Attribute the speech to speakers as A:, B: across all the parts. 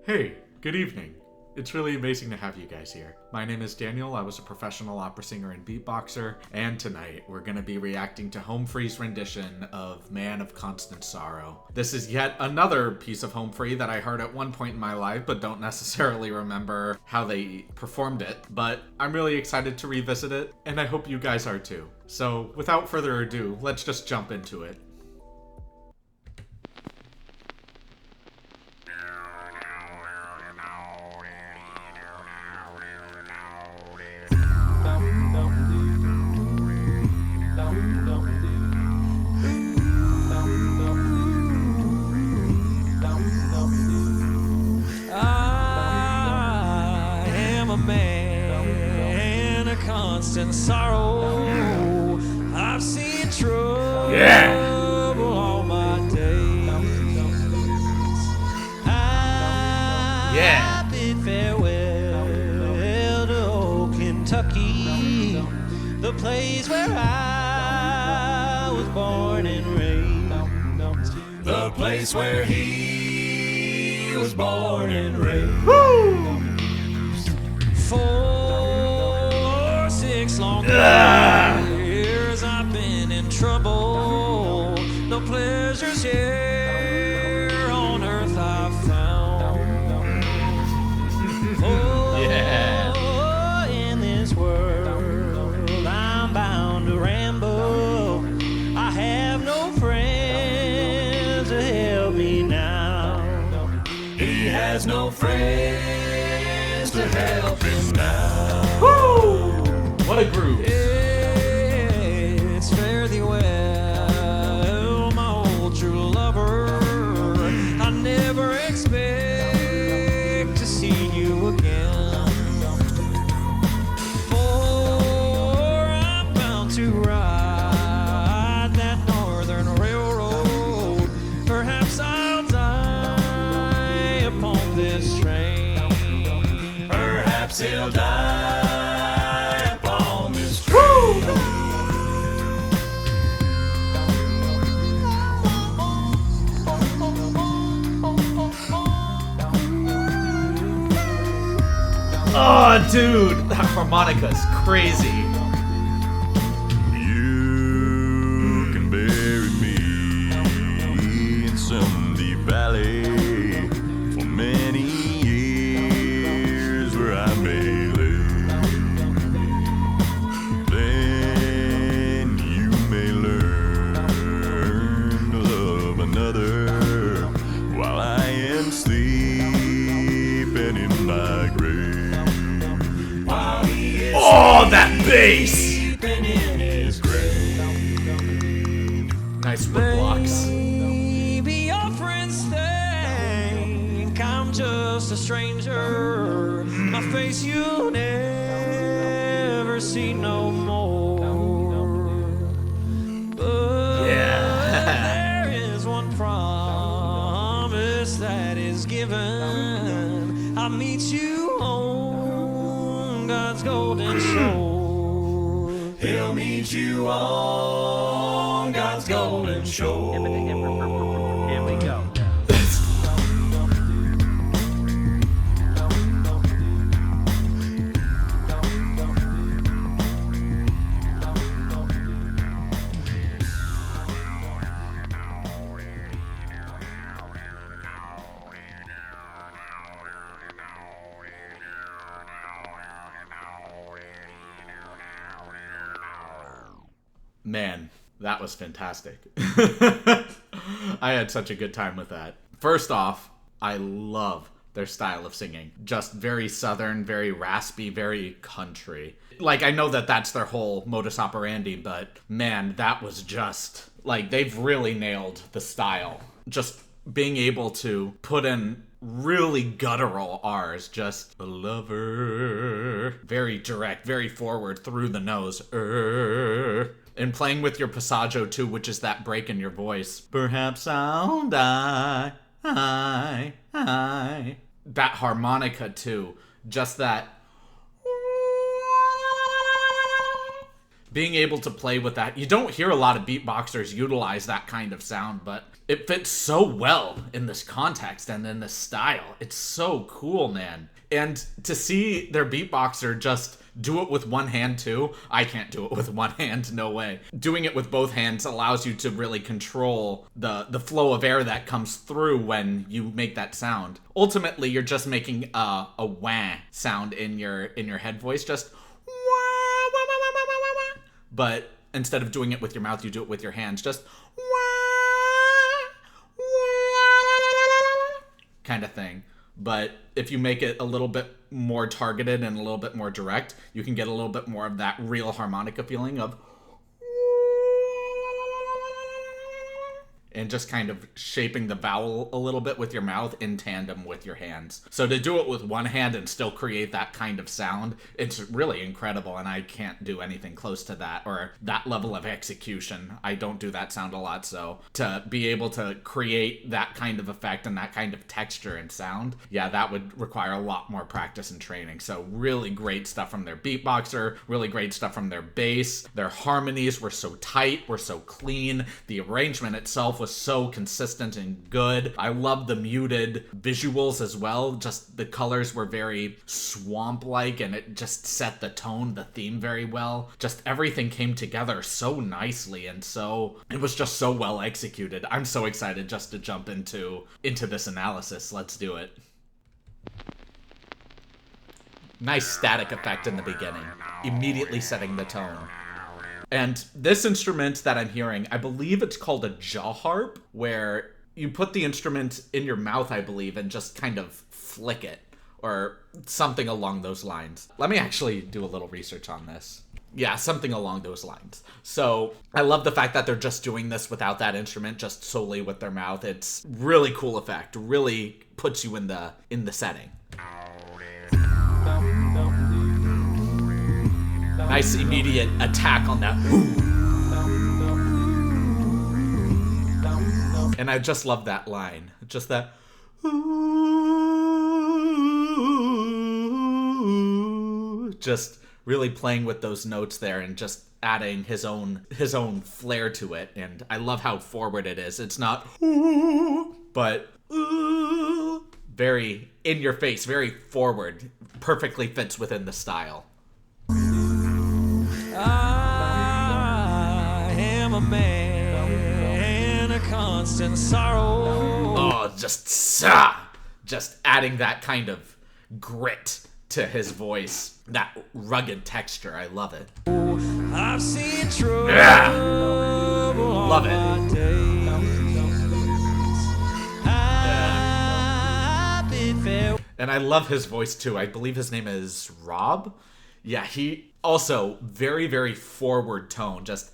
A: Hey, good evening. It's really amazing to have you guys here. My name is Daniel. I was a professional opera singer and beatboxer, and tonight we're going to be reacting to Home Free's rendition of Man of Constant Sorrow. This is yet another piece of Home Free that I heard at one point in my life, but don't necessarily remember how they performed it. But I'm really excited to revisit it, and I hope you guys are too. So, without further ado, let's just jump into it.
B: Constant sorrow. I've seen trouble all my days. I bid farewell to old Kentucky, the place where I was born and raised. The place where he was born and raised.
A: Woo!
B: 6 long years I've been in trouble. No pleasures here on earth I've found. In this world I'm bound to ramble. I have no friends to help me now. He has no friends to help him now.
A: Woo! What a groove.
B: It's fare thee well, my old true lover. I never expect to see you again. For I'm bound to ride that northern railroad. Perhaps I'll die upon this train. Perhaps he'll die.
A: Oh, dude, that harmonica's crazy.
C: You can bury me in some deep valley for many years where I may lay. Then you may learn to love another while I am sleeping in my grave.
A: Oh, that bass! Nice wood blocks.
B: Maybe your friends think I'm just a stranger. My face you'll never see no more. But there is one promise that is given. I'll meet you on God's golden shore. He'll meet you on God's golden shore. Here we go.
A: Man, that was fantastic. I had such a good time with that. First off, I love their style of singing. Just very southern, very raspy, very country. Like, I know that that's their whole modus operandi, but man, that was just, like, they've really nailed the style. Just being able to put in really guttural R's, just a lover. Very direct, very forward through the nose. And playing with your passaggio too, which is that break in your voice. Perhaps I'll die. That harmonica too. Just that. being able to play with that. You don't hear a lot of beatboxers utilize that kind of sound, but it fits so well in this context and in this style. It's so cool, man. And to see their beatboxer just do it with one hand too. I can't do it with one hand, no way. Doing it with both hands allows you to really control the flow of air that comes through when you make that sound. Ultimately, you're just making a wah sound in your head voice, just wah, wah, wah, wah, wah, wah, wah. But instead of doing it with your mouth, you do it with your hands, just wah, wah, kind of thing. But if you make it a little bit more targeted and a little bit more direct, you can get a little bit more of that real harmonica feeling of, and just kind of shaping the vowel a little bit with your mouth in tandem with your hands. So to do it with one hand and still create that kind of sound, it's really incredible, and I can't do anything close to that, or that level of execution. I don't do that sound a lot, so to be able to create that kind of effect and that kind of texture and sound, yeah, that would require a lot more practice and training. So really great stuff from their beatboxer, really great stuff from their bass. Their harmonies were so tight, were so clean. The arrangement itself was so consistent and good. I love the muted visuals as well. Just the colors were very swamp-like, and it just set the tone, the theme very well. Just everything came together so nicely, and so it was just so well executed. I'm so excited just to jump into this analysis. Let's do it. Nice static effect in the beginning, immediately setting the tone. And this instrument that I'm hearing, I believe it's called a jaw harp, where you put the instrument in your mouth, I believe, and just kind of flick it, or something along those lines. Let me actually do a little research on this. Yeah, something along those lines. So I love the fact that they're just doing this without that instrument, just solely with their mouth. It's really cool effect, really puts you in the setting. Nice immediate attack on that. And I just love that line. Just that. Just really playing with those notes there and just adding his own flair to it. And I love how forward it is. It's not but very in your face, very forward. Perfectly fits within the style.
B: I am a man of constant sorrow.
A: Oh, just adding that kind of grit to his voice, that rugged texture. I love it.
B: I've seen trouble.
A: Yeah. Love it. And I love his voice too. I believe his name is Rob. Yeah, he also very, very forward tone. Just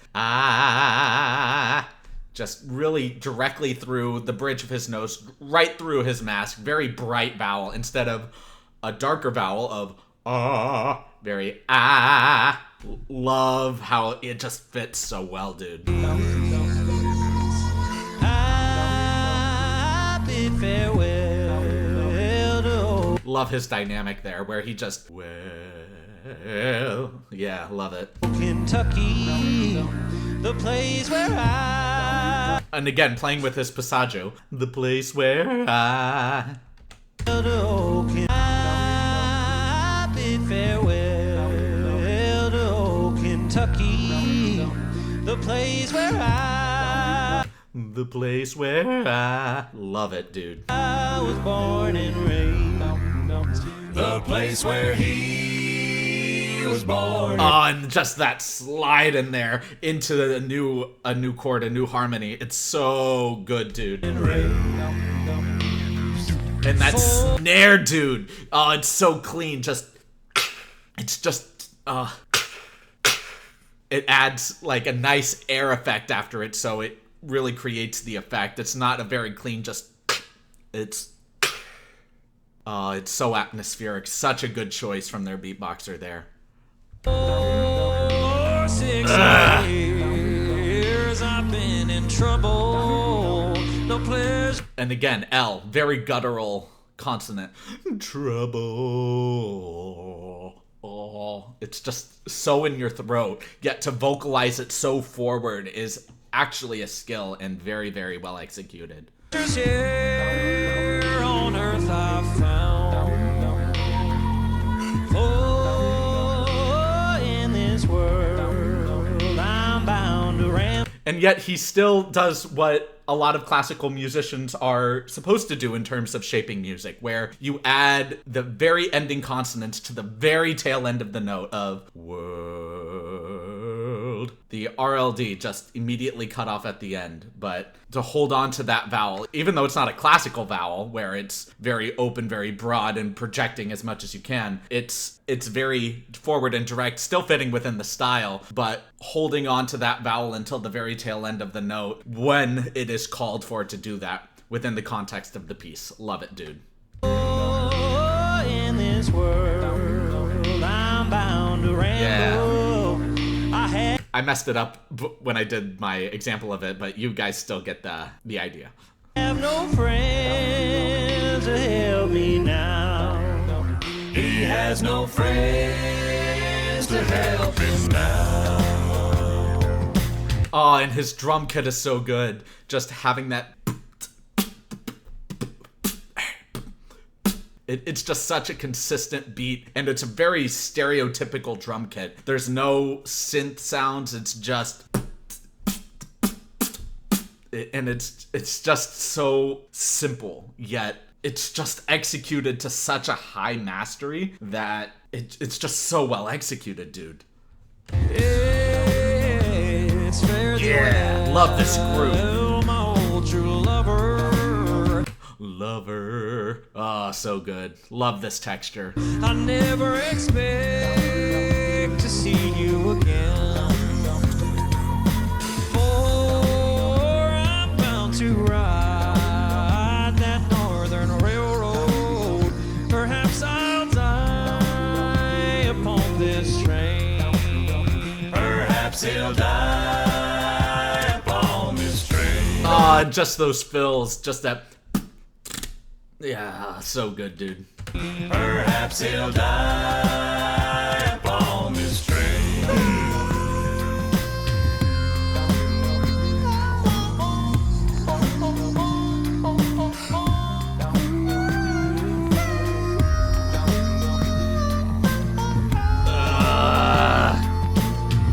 A: just really directly through the bridge of his nose, right through his mask. Very bright vowel instead of a darker vowel of very Love how it just fits so well, dude. Love his dynamic there, where he just yeah, love it.
B: Kentucky, the place where I
A: and again playing with his passaggio, the place where I
B: bid farewell to Kentucky, the place where
A: the place where I love it, dude.
B: I was born and raised.
C: The place where he was born.
A: Oh, and just that slide in there into a new chord, a new harmony. It's so good, dude. And that snare, dude. Oh, it's so clean. It adds like a nice air effect after it, so it really creates the effect. It's not a very clean, it's so atmospheric. Such a good choice from their beatboxer there.
B: 6 years I've been in trouble. No pleasure.
A: And again, L, very guttural consonant. Trouble. Oh, it's just so in your throat. Yet to vocalize it so forward is actually a skill and very, very well executed.
B: Here on earth I found, oh, in this world I'm bound to ram.
A: And yet he still does what a lot of classical musicians are supposed to do in terms of shaping music, where you add the very ending consonants to the very tail end of the note of world. The RLD just immediately cut off at the end, but to hold on to that vowel, even though it's not a classical vowel where it's very open, very broad, and projecting as much as you can, it's very forward and direct, still fitting within the style, but holding on to that vowel until the very tail end of the note when it is called for to do that within the context of the piece. Love it, dude.
B: Oh, in this world I'm bound to ramble.
A: I messed it up when I did my example of it, but you guys still get the idea.
B: Have no friends to help me now.
C: He has no friends to help him now.
A: Oh, and his drum kit is so good. Just having that. It's just such a consistent beat, and it's a very stereotypical drum kit. There's no synth sounds, it's just... And it's just so simple, yet it's just executed to such a high mastery that it's just so well executed, dude.
B: It's fair
A: Yeah, love this groove.
B: my old true lover.
A: Lover. Oh, so good. Love this texture.
B: I never expect to see you again. For I'm bound to ride that northern railroad. Perhaps I'll die upon this train.
C: Perhaps he'll die upon this train.
A: Oh, and just those fills, just that. Yeah, so good, dude.
C: Perhaps he'll die upon this train.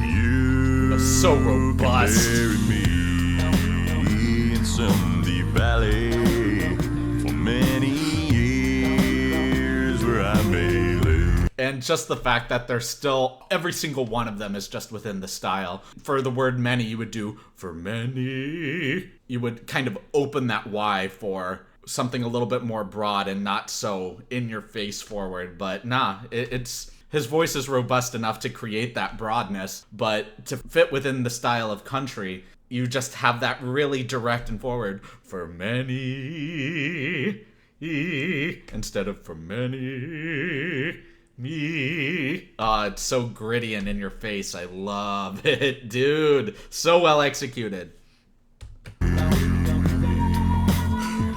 C: You
A: So robust.
C: carry me in some deep valley for many years where I may live.
A: And just the fact that they're still, every single one of them is just within the style. For the word many, you would do for many. You would kind of open that Y for something a little bit more broad and not so in your face forward. But nah, it's his voice is robust enough to create that broadness, but to fit within the style of country, you just have that really direct and forward for many instead of for many. Me. It's so gritty and in your face. I love it, dude. So well executed.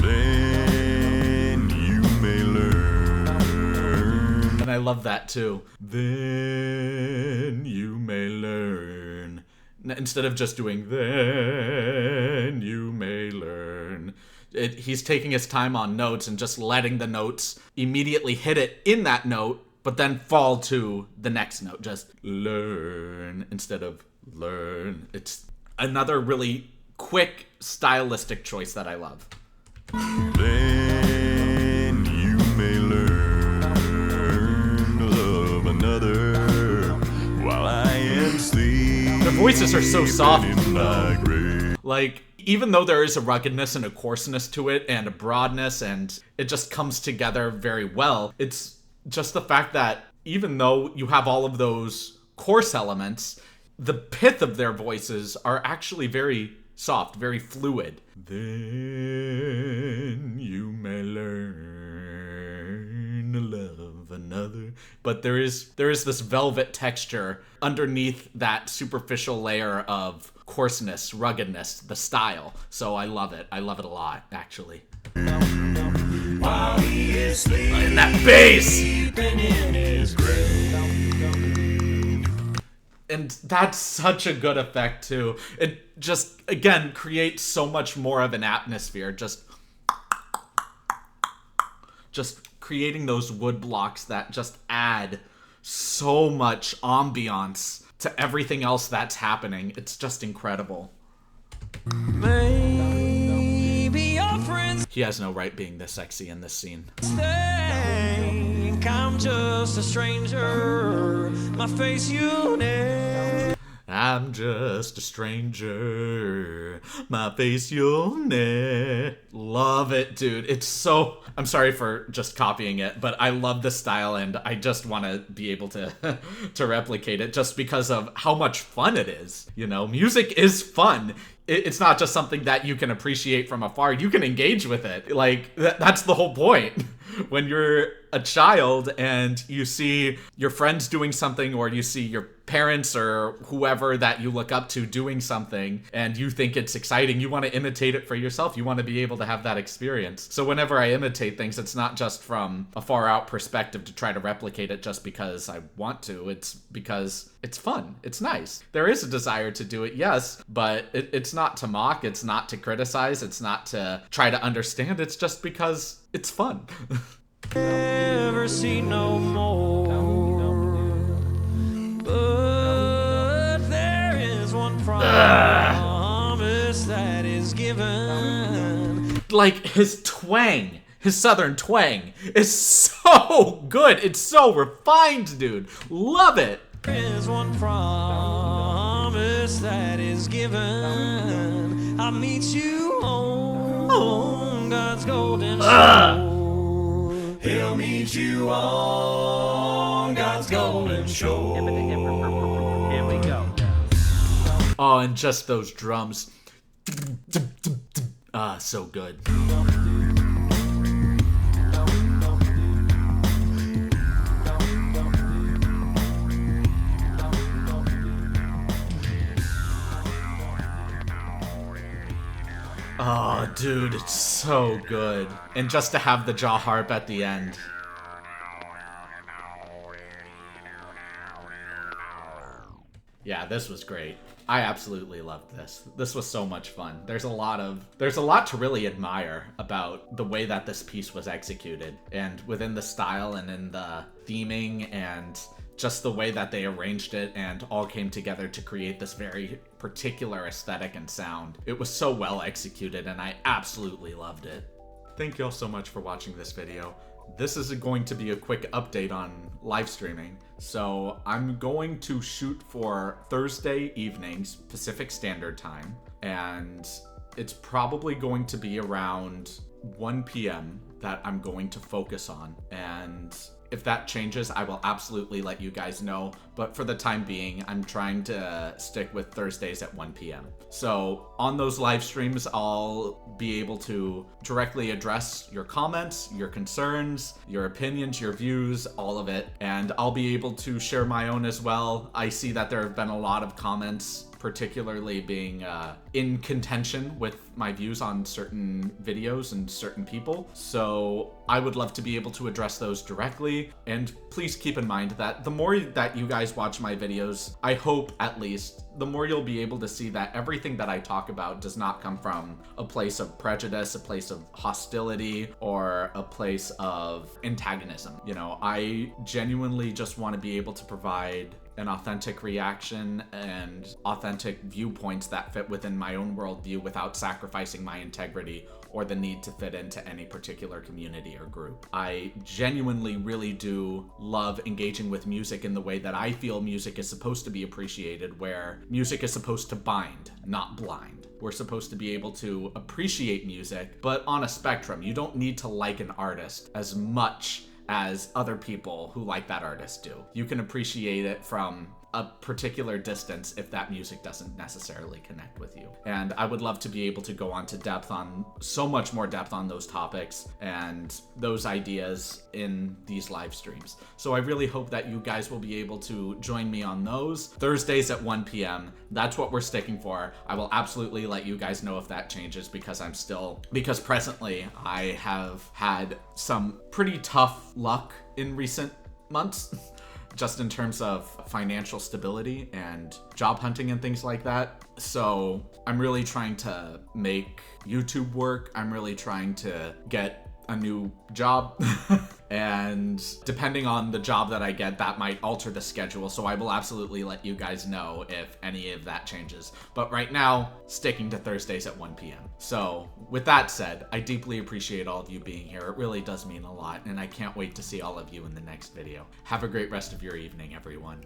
C: Then you may learn.
A: And I love that too. Then you may learn. Instead of just doing then you may learn. He's taking his time on notes and just letting the notes immediately hit it in that note, but then fall to the next note. Just learn instead of learn. It's another really quick stylistic choice that I love.
C: Then you may learn to love another while I am sleeping.
A: Their voices are so soft,
C: in my grave.
A: Like, even though there is a ruggedness and a coarseness to it and a broadness and it just comes together very well, it's just the fact that even though you have all of those coarse elements, the pith of their voices are actually very soft, very fluid. Then you may learn to love another. But there is this velvet texture underneath that superficial layer of coarseness, ruggedness, the style. So I love it. I love it a lot, actually.
C: While he is sleeping
A: And that bass!
C: in his grave.
A: And that's such a good effect too. It just, again, creates so much more of an atmosphere. Just creating those wood blocks that just add so much ambiance to everything else that's happening. It's just incredible.
B: Maybe your friends
A: He has no right being this sexy in this scene.
B: think I'm just a stranger. My face you know.
A: I'm just a stranger. My face you'll know. Love it, dude. It's so... I'm sorry for just copying it, but I love the style and I just want to be able to to replicate it just because of how much fun it is. You know, music is fun. It's not just something that you can appreciate from afar. You can engage with it. Like, that's the whole point. When you're a child and you see your friends doing something, or you see your parents or whoever that you look up to doing something and you think it's exciting, you want to imitate it for yourself. You want to be able to have that experience. So whenever I imitate things, it's not just from a far out perspective to try to replicate it just because I want to. It's because it's fun. It's nice. There is a desire to do it, yes, but it's not to mock. It's not to criticize. It's not to try to understand. It's just because it's fun.
B: Never see no more. But there is one promise that is given.
A: Like, his twang, his southern twang is so good. It's so refined, dude. Love it.
B: There is one promise that is given. I'll meet you on God's golden shore.
C: He'll meet you on God's golden shore.
B: Here we go.
A: Oh, and just those drums. Ah, so good. Oh, dude, it's so good. And just to have the jaw harp at the end. Yeah, this was great. I absolutely loved this. This was so much fun. There's a lot to really admire about the way that this piece was executed, and within the style and in the theming and just the way that they arranged it and all came together to create this very particular aesthetic and sound. It was so well executed and I absolutely loved it. Thank you all so much for watching this video. This is going to be a quick update on live streaming. So I'm going to shoot for Thursday evenings, Pacific Standard Time, and it's probably going to be around 1 p.m. that I'm going to focus on. And if that changes, I will absolutely let you guys know. But for the time being, I'm trying to stick with Thursdays at 1 p.m. So on those live streams, I'll be able to directly address your comments, your concerns, your opinions, your views, all of it. And I'll be able to share my own as well. I see that there have been a lot of comments, particularly being in contention with my views on certain videos and certain people. So I would love to be able to address those directly. And please keep in mind that the more that you guys watch my videos, I hope at least, the more you'll be able to see that everything that I talk about does not come from a place of prejudice, a place of hostility, or a place of antagonism. You know, I genuinely just want to be able to provide an authentic reaction and authentic viewpoints that fit within my own worldview without sacrificing my integrity or the need to fit into any particular community or group. I genuinely really do love engaging with music in the way that I feel music is supposed to be appreciated, where music is supposed to bind, not blind. We're supposed to be able to appreciate music, but on a spectrum. You don't need to like an artist as much as other people who like that artist do. You can appreciate it from a particular distance if that music doesn't necessarily connect with you. And I would love to be able to go on to depth on so much more depth on those topics and those ideas in these live streams. So I really hope that you guys will be able to join me on those Thursdays at 1 p.m. That's what we're sticking for. I will absolutely let you guys know if that changes, because presently I have had some pretty tough luck in recent months. just in terms of financial stability and job hunting and things like that. So I'm really trying to make YouTube work. I'm really trying to get a new job. And depending on the job that I get, that might alter the schedule. So I will absolutely let you guys know if any of that changes. But right now, sticking to Thursdays at 1 p.m. So with that said, I deeply appreciate all of you being here. It really does mean a lot. And I can't wait to see all of you in the next video. Have a great rest of your evening, everyone.